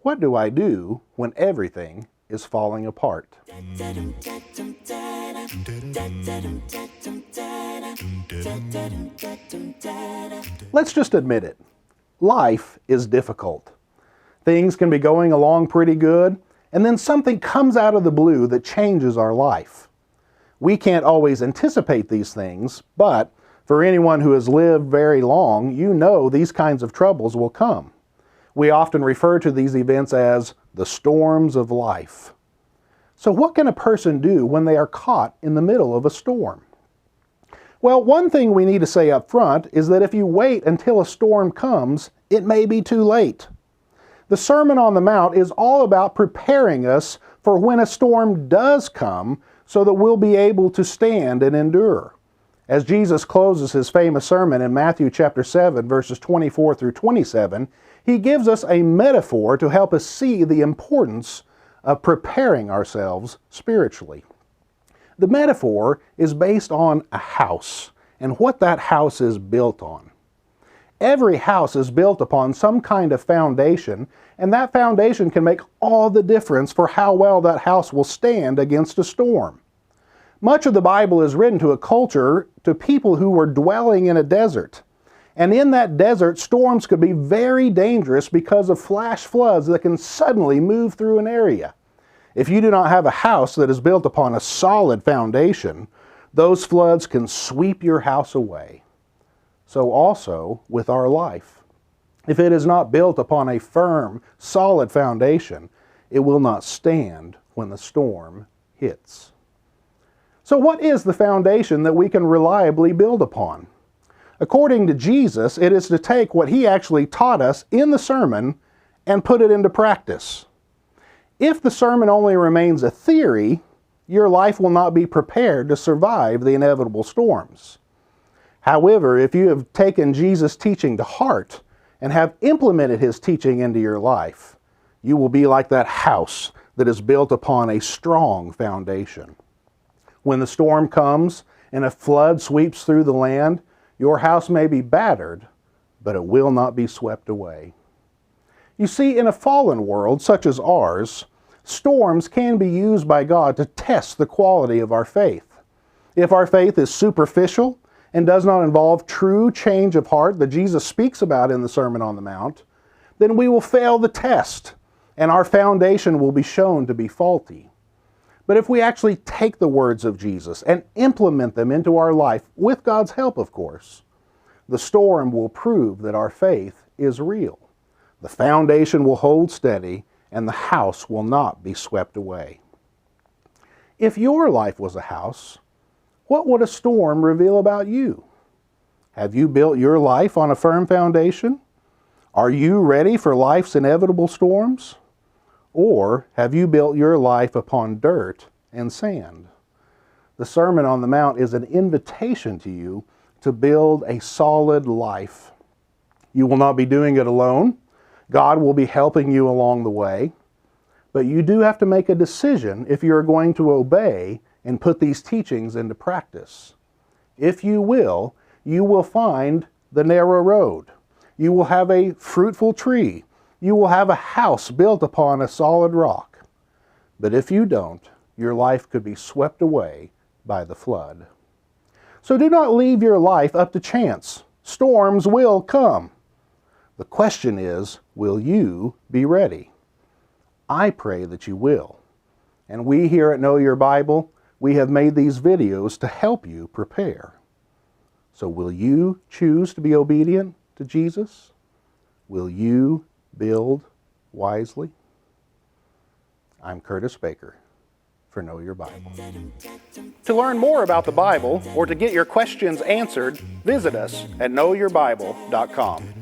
What do I do when everything is falling apart? Let's just admit it. Life is difficult. Things can be going along pretty good, and then something comes out of the blue that changes our life. We can't always anticipate these things, but for anyone who has lived very long, you know these kinds of troubles will come. We often refer to these events as the storms of life. So what can a person do when they are caught in the middle of a storm? Well, one thing we need to say up front is that if you wait until a storm comes, it may be too late. The Sermon on the Mount is all about preparing us for when a storm does come so that we'll be able to stand and endure. As Jesus closes his famous sermon in Matthew chapter 7, verses 24 through 27, he gives us a metaphor to help us see the importance of preparing ourselves spiritually. The metaphor is based on a house and what that house is built on. Every house is built upon some kind of foundation, and that foundation can make all the difference for how well that house will stand against a storm. Much of the Bible is written to a culture, to people who were dwelling in a desert. And in that desert, storms could be very dangerous because of flash floods that can suddenly move through an area. If you do not have a house that is built upon a solid foundation, those floods can sweep your house away. So also with our life. If it is not built upon a firm, solid foundation, it will not stand when the storm hits. So what is the foundation that we can reliably build upon? According to Jesus, it is to take what he actually taught us in the sermon and put it into practice. If the sermon only remains a theory, your life will not be prepared to survive the inevitable storms. However, if you have taken Jesus' teaching to heart and have implemented his teaching into your life, you will be like that house that is built upon a strong foundation. When the storm comes and a flood sweeps through the land, your house may be battered, but it will not be swept away. You see, in a fallen world such as ours, storms can be used by God to test the quality of our faith. If our faith is superficial and does not involve true change of heart that Jesus speaks about in the Sermon on the Mount, then we will fail the test, and our foundation will be shown to be faulty. But if we actually take the words of Jesus and implement them into our life, with God's help, of course, the storm will prove that our faith is real. The foundation will hold steady, and the house will not be swept away. If your life was a house, what would a storm reveal about you? Have you built your life on a firm foundation? Are you ready for life's inevitable storms? Or have you built your life upon dirt and sand? The Sermon on the Mount is an invitation to you to build a solid life. You will not be doing it alone. God will be helping you along the way. But you do have to make a decision if you're going to obey and put these teachings into practice. If you will find the narrow road. You will have a fruitful tree. You will have a house built upon a solid rock. But if you don't, your life could be swept away by the flood. So do not leave your life up to chance. Storms will come. The question is, will you be ready? I pray that you will. And we here at Know Your Bible, we have made these videos to help you prepare. So will you choose to be obedient to Jesus? Will you build wisely? I'm Curtis Baker for Know Your Bible. To learn more about the Bible or to get your questions answered, visit us at knowyourbible.com.